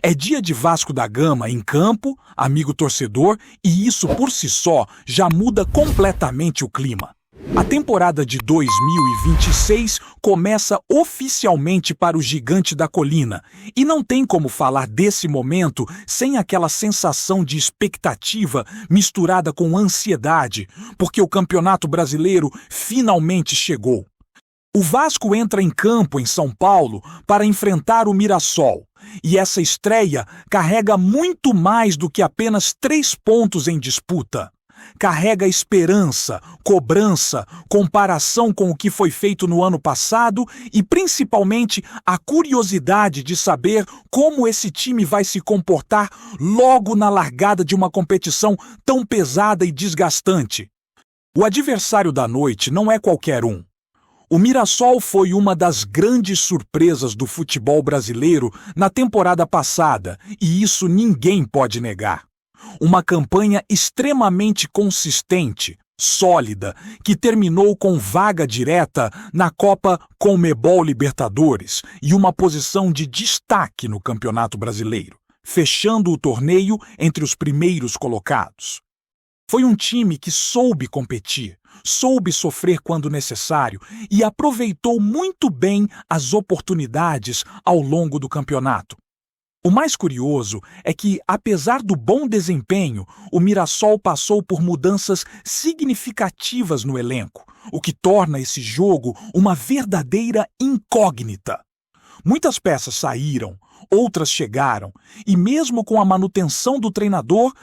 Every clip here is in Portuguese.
É dia de Vasco da Gama em campo, amigo torcedor, e isso por si só já muda completamente o clima. A temporada de 2026 começa oficialmente para o Gigante da Colina, e não tem como falar desse momento sem aquela sensação de expectativa misturada com ansiedade, porque o Campeonato Brasileiro finalmente chegou. O Vasco entra em campo em São Paulo para enfrentar o Mirassol, e essa estreia carrega muito mais do que apenas 3 pontos em disputa. Carrega esperança, cobrança, comparação com o que foi feito no ano passado e, principalmente, a curiosidade de saber como esse time vai se comportar logo na largada de uma competição tão pesada e desgastante. O adversário da noite não é qualquer um. O Mirassol foi uma das grandes surpresas do futebol brasileiro na temporada passada, e isso ninguém pode negar. Uma campanha extremamente consistente, sólida, que terminou com vaga direta na Copa Conmebol Libertadores e uma posição de destaque no Campeonato Brasileiro, fechando o torneio entre os primeiros colocados. Foi um time que soube competir, soube sofrer quando necessário e aproveitou muito bem as oportunidades ao longo do campeonato. O mais curioso é que, apesar do bom desempenho, o Mirassol passou por mudanças significativas no elenco, o que torna esse jogo uma verdadeira incógnita. Muitas peças saíram, outras chegaram, e mesmo com a manutenção do treinador,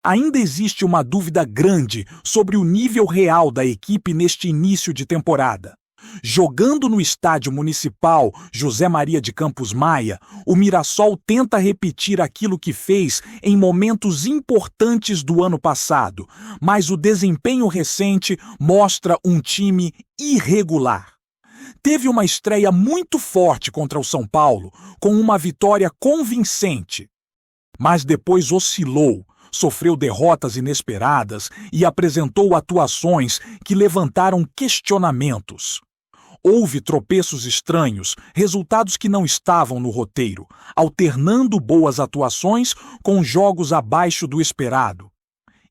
ainda existe uma dúvida grande sobre o nível real da equipe neste início de temporada. Jogando no estádio municipal José Maria de Campos Maia, o Mirassol tenta repetir aquilo que fez em momentos importantes do ano passado, mas o desempenho recente mostra um time irregular. Teve uma estreia muito forte contra o São Paulo, com uma vitória convincente, mas depois oscilou. Sofreu derrotas inesperadas e apresentou atuações que levantaram questionamentos. Houve tropeços estranhos, resultados que não estavam no roteiro, alternando boas atuações com jogos abaixo do esperado.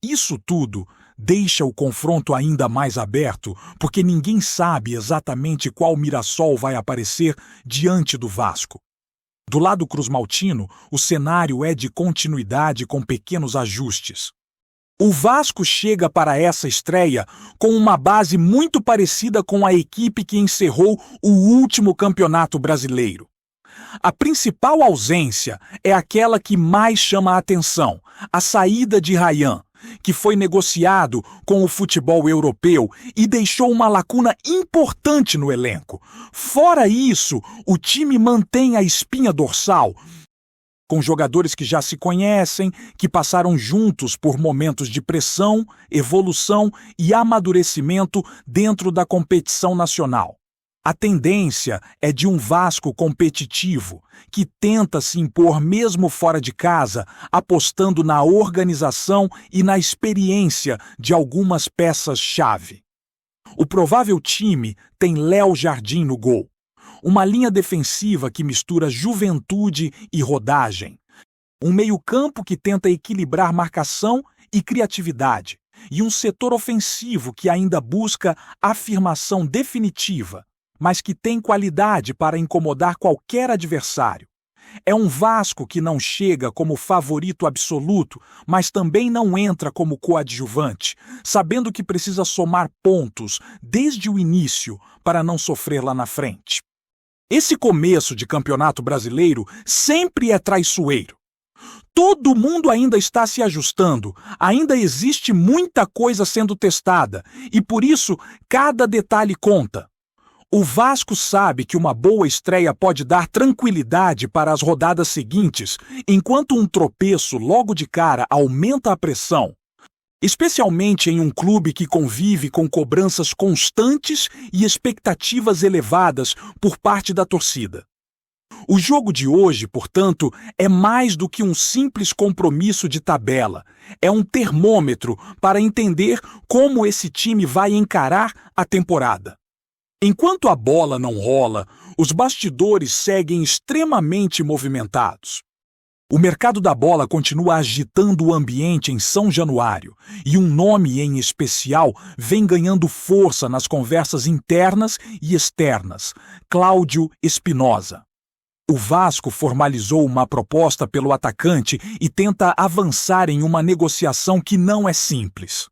Isso tudo deixa o confronto ainda mais aberto, porque ninguém sabe exatamente qual Mirassol vai aparecer diante do Vasco. Do lado cruzmaltino, o cenário é de continuidade com pequenos ajustes. O Vasco chega para essa estreia com uma base muito parecida com a equipe que encerrou o último Campeonato Brasileiro. A principal ausência é aquela que mais chama a atenção, a saída de Rayan, que foi negociado com o futebol europeu e deixou uma lacuna importante no elenco. Fora isso, o time mantém a espinha dorsal, com jogadores que já se conhecem, que passaram juntos por momentos de pressão, evolução e amadurecimento dentro da competição nacional. A tendência é de um Vasco competitivo, que tenta se impor mesmo fora de casa, apostando na organização e na experiência de algumas peças-chave. O provável time tem Léo Jardim no gol. Uma linha defensiva que mistura juventude e rodagem. Um meio-campo que tenta equilibrar marcação e criatividade. E um setor ofensivo que ainda busca afirmação definitiva, mas que tem qualidade para incomodar qualquer adversário. É um Vasco que não chega como favorito absoluto, mas também não entra como coadjuvante, sabendo que precisa somar pontos desde o início para não sofrer lá na frente. Esse começo de Campeonato Brasileiro sempre é traiçoeiro. Todo mundo ainda está se ajustando, ainda existe muita coisa sendo testada, e por isso cada detalhe conta. O Vasco sabe que uma boa estreia pode dar tranquilidade para as rodadas seguintes, enquanto um tropeço logo de cara aumenta a pressão, especialmente em um clube que convive com cobranças constantes e expectativas elevadas por parte da torcida. O jogo de hoje, portanto, é mais do que um simples compromisso de tabela. É um termômetro para entender como esse time vai encarar a temporada. Enquanto a bola não rola, os bastidores seguem extremamente movimentados. O mercado da bola continua agitando o ambiente em São Januário e um nome em especial vem ganhando força nas conversas internas e externas: Cláudio Espinosa. O Vasco formalizou uma proposta pelo atacante e tenta avançar em uma negociação que não é simples.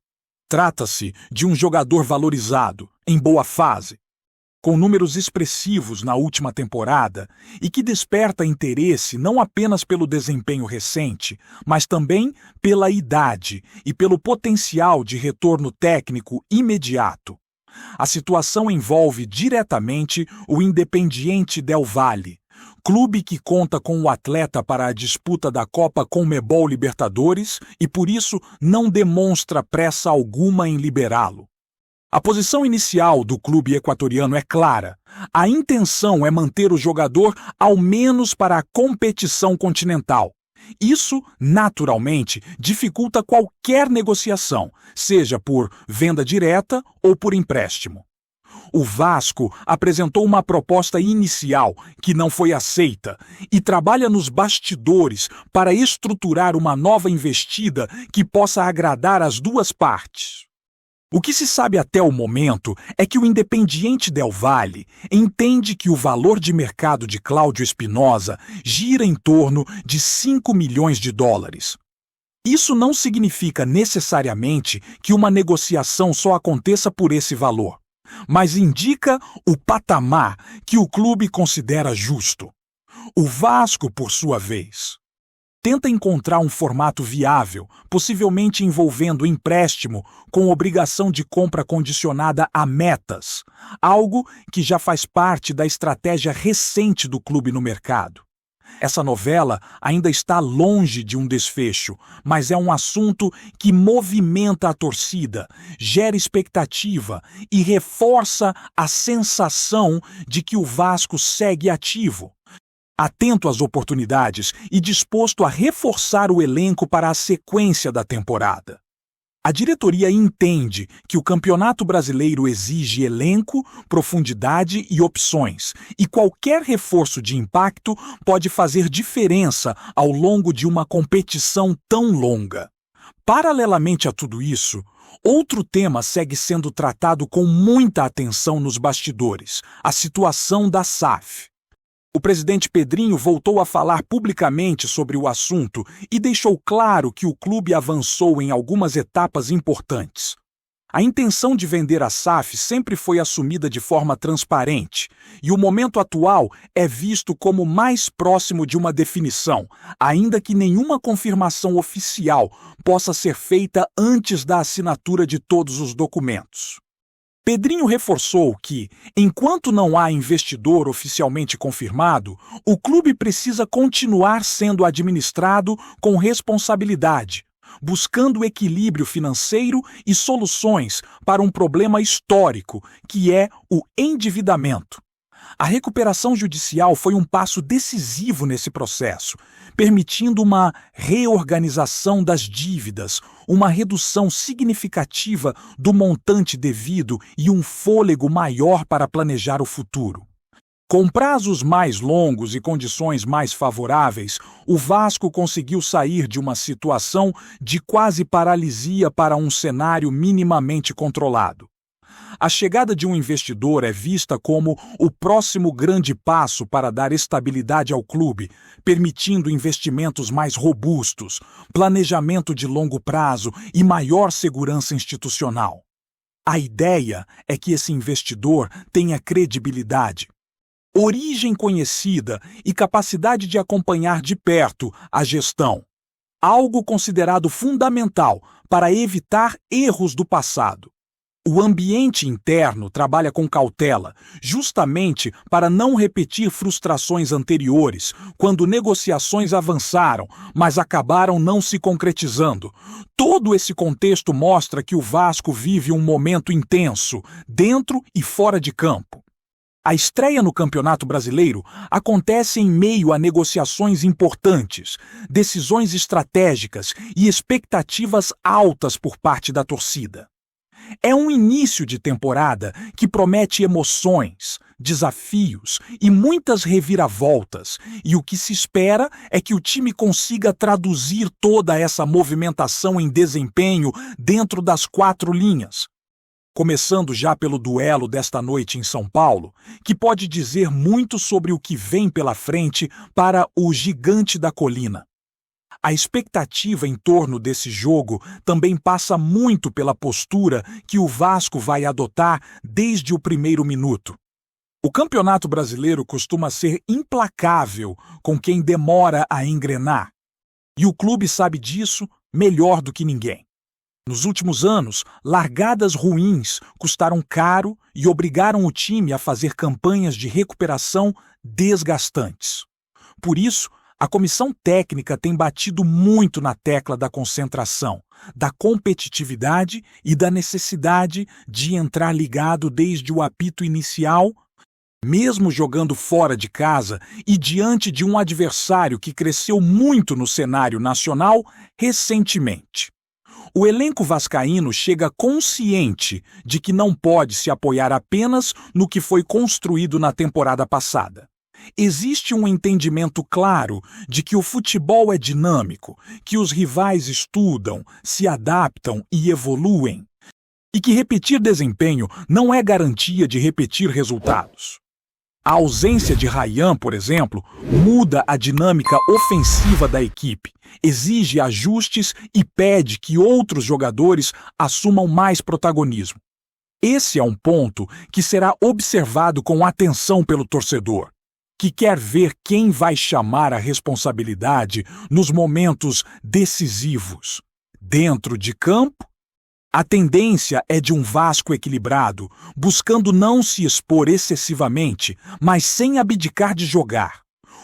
Trata-se de um jogador valorizado, em boa fase, com números expressivos na última temporada e que desperta interesse não apenas pelo desempenho recente, mas também pela idade e pelo potencial de retorno técnico imediato. A situação envolve diretamente o Independiente del Valle, clube que conta com o atleta para a disputa da Copa Conmebol Libertadores e, por isso, não demonstra pressa alguma em liberá-lo. A posição inicial do clube equatoriano é clara. A intenção é manter o jogador ao menos para a competição continental. Isso, naturalmente, dificulta qualquer negociação, seja por venda direta ou por empréstimo. O Vasco apresentou uma proposta inicial que não foi aceita e trabalha nos bastidores para estruturar uma nova investida que possa agradar as duas partes. O que se sabe até o momento é que o Independiente del Valle entende que o valor de mercado de Cláudio Espinosa gira em torno de 5 milhões de dólares. Isso não significa necessariamente que uma negociação só aconteça por esse valor, mas indica o patamar que o clube considera justo. O Vasco, por sua vez, tenta encontrar um formato viável, possivelmente envolvendo empréstimo com obrigação de compra condicionada a metas, algo que já faz parte da estratégia recente do clube no mercado. Essa novela ainda está longe de um desfecho, mas é um assunto que movimenta a torcida, gera expectativa e reforça a sensação de que o Vasco segue ativo, atento às oportunidades e disposto a reforçar o elenco para a sequência da temporada. A diretoria entende que o Campeonato Brasileiro exige elenco, profundidade e opções, e qualquer reforço de impacto pode fazer diferença ao longo de uma competição tão longa. Paralelamente a tudo isso, outro tema segue sendo tratado com muita atenção nos bastidores: a situação da SAF. O presidente Pedrinho voltou a falar publicamente sobre o assunto e deixou claro que o clube avançou em algumas etapas importantes. A intenção de vender a SAF sempre foi assumida de forma transparente, e o momento atual é visto como mais próximo de uma definição, ainda que nenhuma confirmação oficial possa ser feita antes da assinatura de todos os documentos. Pedrinho reforçou que, enquanto não há investidor oficialmente confirmado, o clube precisa continuar sendo administrado com responsabilidade, buscando equilíbrio financeiro e soluções para um problema histórico, que é o endividamento. A recuperação judicial foi um passo decisivo nesse processo, permitindo uma reorganização das dívidas, uma redução significativa do montante devido e um fôlego maior para planejar o futuro. Com prazos mais longos e condições mais favoráveis, o Vasco conseguiu sair de uma situação de quase paralisia para um cenário minimamente controlado. A chegada de um investidor é vista como o próximo grande passo para dar estabilidade ao clube, permitindo investimentos mais robustos, planejamento de longo prazo e maior segurança institucional. A ideia é que esse investidor tenha credibilidade, origem conhecida e capacidade de acompanhar de perto a gestão, algo considerado fundamental para evitar erros do passado. O ambiente interno trabalha com cautela, justamente para não repetir frustrações anteriores, quando negociações avançaram, mas acabaram não se concretizando. Todo esse contexto mostra que o Vasco vive um momento intenso, dentro e fora de campo. A estreia no Campeonato Brasileiro acontece em meio a negociações importantes, decisões estratégicas e expectativas altas por parte da torcida. É um início de temporada que promete emoções, desafios e muitas reviravoltas, e o que se espera é que o time consiga traduzir toda essa movimentação em desempenho dentro das 4 linhas. Começando já pelo duelo desta noite em São Paulo, que pode dizer muito sobre o que vem pela frente para o Gigante da Colina. A expectativa em torno desse jogo também passa muito pela postura que o Vasco vai adotar desde o primeiro minuto. O Campeonato Brasileiro costuma ser implacável com quem demora a engrenar, e o clube sabe disso melhor do que ninguém. Nos últimos anos, largadas ruins custaram caro e obrigaram o time a fazer campanhas de recuperação desgastantes. Por isso, a comissão técnica tem batido muito na tecla da concentração, da competitividade e da necessidade de entrar ligado desde o apito inicial, mesmo jogando fora de casa e diante de um adversário que cresceu muito no cenário nacional recentemente. O elenco vascaíno chega consciente de que não pode se apoiar apenas no que foi construído na temporada passada. Existe um entendimento claro de que o futebol é dinâmico, que os rivais estudam, se adaptam e evoluem, e que repetir desempenho não é garantia de repetir resultados. A ausência de Ryan, por exemplo, muda a dinâmica ofensiva da equipe, exige ajustes e pede que outros jogadores assumam mais protagonismo. Esse é um ponto que será observado com atenção pelo torcedor, que quer ver quem vai chamar a responsabilidade nos momentos decisivos. Dentro de campo, a tendência é de um Vasco equilibrado, buscando não se expor excessivamente, mas sem abdicar de jogar.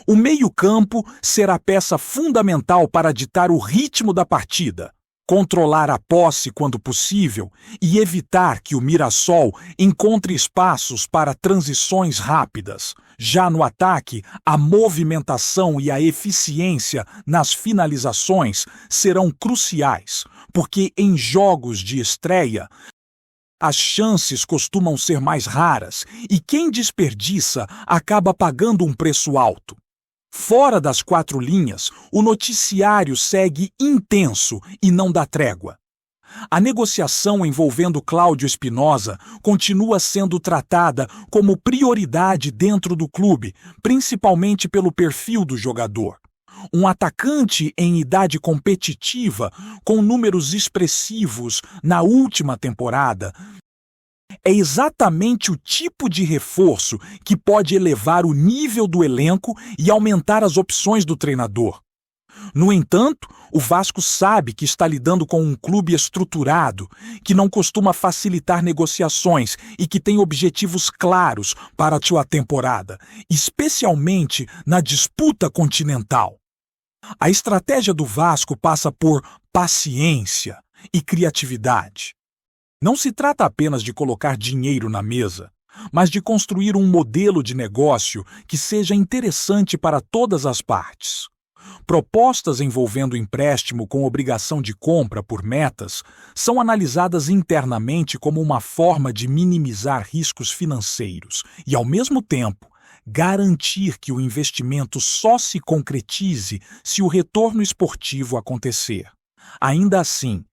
O meio-campo será peça fundamental para ditar o ritmo da partida, controlar a posse quando possível e evitar que o Mirassol encontre espaços para transições rápidas. Já no ataque, a movimentação e a eficiência nas finalizações serão cruciais, porque em jogos de estreia, as chances costumam ser mais raras e quem desperdiça acaba pagando um preço alto. Fora das 4 linhas, o noticiário segue intenso e não dá trégua. A negociação envolvendo Cláudio Espinosa continua sendo tratada como prioridade dentro do clube, principalmente pelo perfil do jogador. Um atacante em idade competitiva, com números expressivos na última temporada, é exatamente o tipo de reforço que pode elevar o nível do elenco e aumentar as opções do treinador. No entanto, o Vasco sabe que está lidando com um clube estruturado, que não costuma facilitar negociações e que tem objetivos claros para a sua temporada, especialmente na disputa continental. A estratégia do Vasco passa por paciência e criatividade. Não se trata apenas de colocar dinheiro na mesa, mas de construir um modelo de negócio que seja interessante para todas as partes. Propostas envolvendo empréstimo com obrigação de compra por metas são analisadas internamente como uma forma de minimizar riscos financeiros e, ao mesmo tempo, garantir que o investimento só se concretize se o retorno esportivo acontecer. Ainda assim,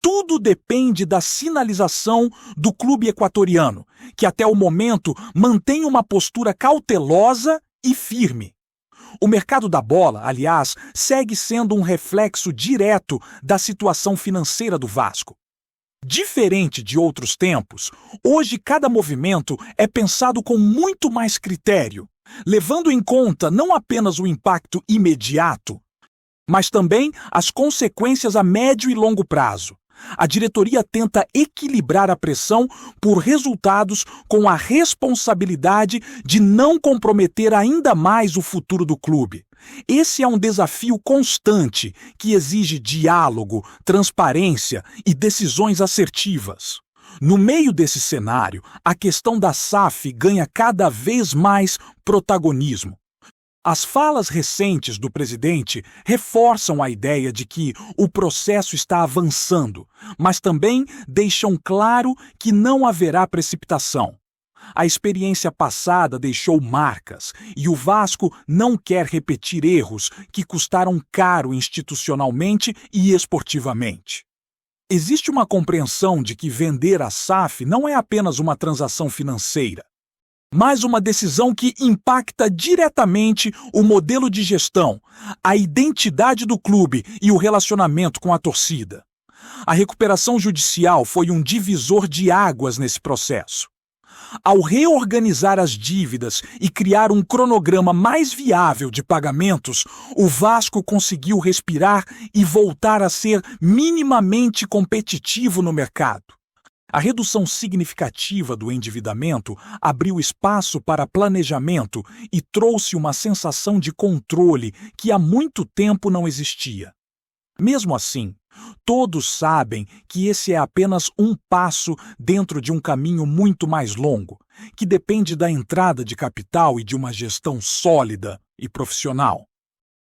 tudo depende da sinalização do clube equatoriano, que até o momento mantém uma postura cautelosa e firme. O mercado da bola, aliás, segue sendo um reflexo direto da situação financeira do Vasco. Diferente de outros tempos, hoje cada movimento é pensado com muito mais critério, levando em conta não apenas o impacto imediato, mas também as consequências a médio e longo prazo. A diretoria tenta equilibrar a pressão por resultados com a responsabilidade de não comprometer ainda mais o futuro do clube. Esse é um desafio constante que exige diálogo, transparência e decisões assertivas. No meio desse cenário, a questão da SAF ganha cada vez mais protagonismo. As falas recentes do presidente reforçam a ideia de que o processo está avançando, mas também deixam claro que não haverá precipitação. A experiência passada deixou marcas e o Vasco não quer repetir erros que custaram caro institucionalmente e esportivamente. Existe uma compreensão de que vender a SAF não é apenas uma transação financeira, mas uma decisão que impacta diretamente o modelo de gestão, a identidade do clube e o relacionamento com a torcida. A recuperação judicial foi um divisor de águas nesse processo. Ao reorganizar as dívidas e criar um cronograma mais viável de pagamentos, o Vasco conseguiu respirar e voltar a ser minimamente competitivo no mercado. A redução significativa do endividamento abriu espaço para planejamento e trouxe uma sensação de controle que há muito tempo não existia. Mesmo assim, todos sabem que esse é apenas um passo dentro de um caminho muito mais longo, que depende da entrada de capital e de uma gestão sólida e profissional.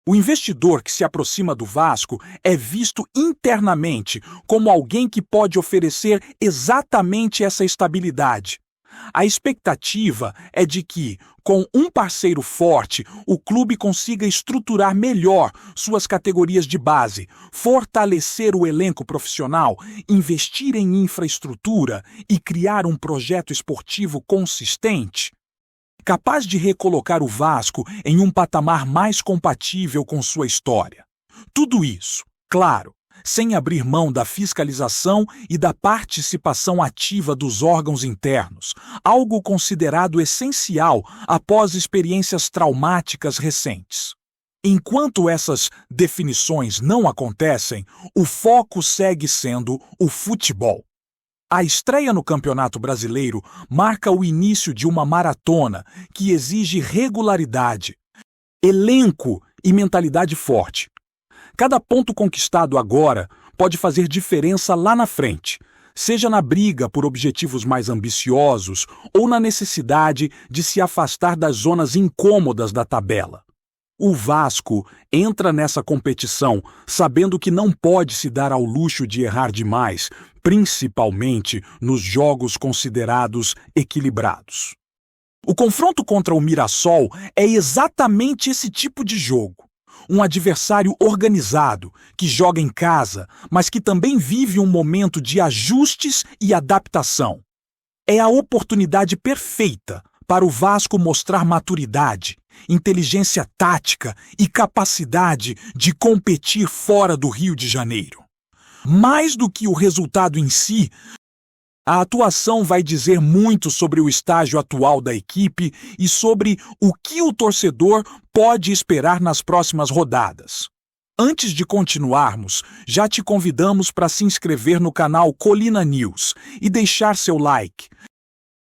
O investidor que se aproxima do Vasco é visto internamente como alguém que pode oferecer exatamente essa estabilidade. A expectativa é de que, com um parceiro forte, o clube consiga estruturar melhor suas categorias de base, fortalecer o elenco profissional, investir em infraestrutura e criar um projeto esportivo consistente, capaz de recolocar o Vasco em um patamar mais compatível com sua história. Tudo isso, claro, sem abrir mão da fiscalização e da participação ativa dos órgãos internos, algo considerado essencial após experiências traumáticas recentes. Enquanto essas definições não acontecem, o foco segue sendo o futebol. A estreia no Campeonato Brasileiro marca o início de uma maratona que exige regularidade, elenco e mentalidade forte. Cada ponto conquistado agora pode fazer diferença lá na frente, seja na briga por objetivos mais ambiciosos ou na necessidade de se afastar das zonas incômodas da tabela. O Vasco entra nessa competição sabendo que não pode se dar ao luxo de errar demais, principalmente nos jogos considerados equilibrados. O confronto contra o Mirassol é exatamente esse tipo de jogo. Um adversário organizado, que joga em casa, mas que também vive um momento de ajustes e adaptação. É a oportunidade perfeita para o Vasco mostrar maturidade, inteligência tática e capacidade de competir fora do Rio de Janeiro. Mais do que o resultado em si, a atuação vai dizer muito sobre o estágio atual da equipe e sobre o que o torcedor pode esperar nas próximas rodadas. Antes de continuarmos, já te convidamos para se inscrever no canal Colina News e deixar seu like.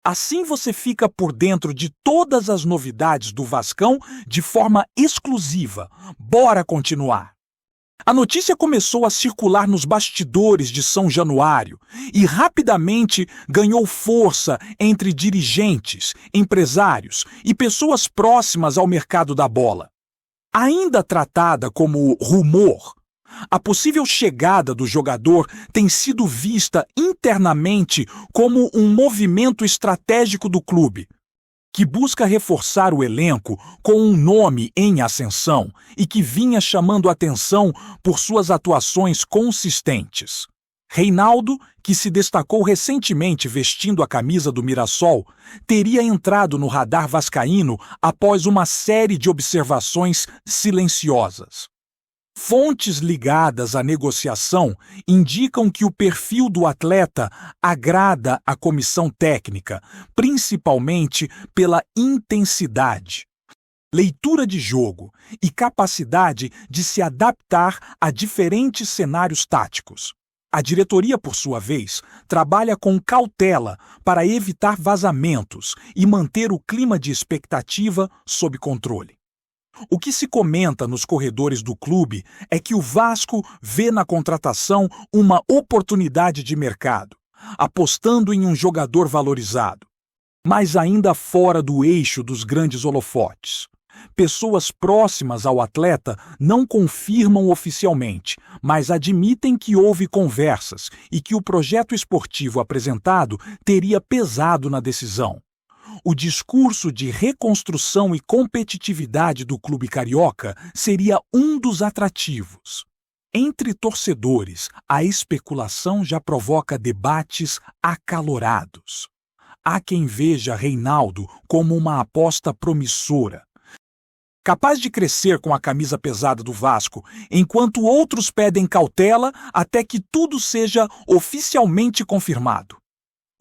Assim você fica por dentro de todas as novidades do Vascão de forma exclusiva. Bora continuar! A notícia começou a circular nos bastidores de São Januário e rapidamente ganhou força entre dirigentes, empresários e pessoas próximas ao mercado da bola. Ainda tratada como rumor, a possível chegada do jogador tem sido vista internamente como um movimento estratégico do clube, que busca reforçar o elenco com um nome em ascensão e que vinha chamando atenção por suas atuações consistentes. Reinaldo, que se destacou recentemente vestindo a camisa do Mirassol, teria entrado no radar vascaíno após uma série de observações silenciosas. Fontes ligadas à negociação indicam que o perfil do atleta agrada à comissão técnica, principalmente pela intensidade, leitura de jogo e capacidade de se adaptar a diferentes cenários táticos. A diretoria, por sua vez, trabalha com cautela para evitar vazamentos e manter o clima de expectativa sob controle. O que se comenta nos corredores do clube é que o Vasco vê na contratação uma oportunidade de mercado, apostando em um jogador valorizado, mas ainda fora do eixo dos grandes holofotes. Pessoas próximas ao atleta não confirmam oficialmente, mas admitem que houve conversas e que o projeto esportivo apresentado teria pesado na decisão. o discurso de reconstrução e competitividade do clube carioca seria um dos atrativos. Entre torcedores, a especulação já provoca debates acalorados. Há quem veja Reinaldo como uma aposta promissora, capaz de crescer com a camisa pesada do Vasco, enquanto outros pedem cautela até que tudo seja oficialmente confirmado.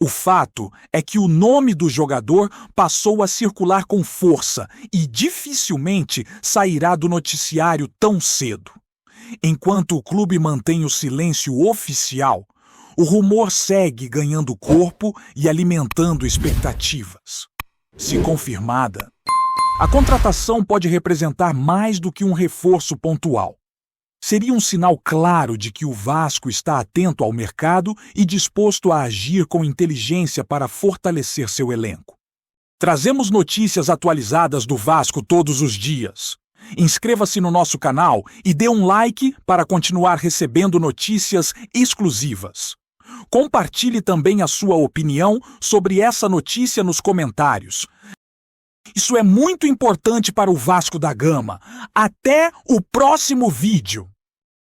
O fato é que o nome do jogador passou a circular com força e dificilmente sairá do noticiário tão cedo. Enquanto o clube mantém o silêncio oficial, o rumor segue ganhando corpo e alimentando expectativas. Se confirmada, a contratação pode representar mais do que um reforço pontual. Seria um sinal claro de que o Vasco está atento ao mercado e disposto a agir com inteligência para fortalecer seu elenco. Trazemos notícias atualizadas do Vasco todos os dias. Inscreva-se no nosso canal e dê um like para continuar recebendo notícias exclusivas. Compartilhe também a sua opinião sobre essa notícia nos comentários. Isso é muito importante para o Vasco da Gama. Até o próximo vídeo!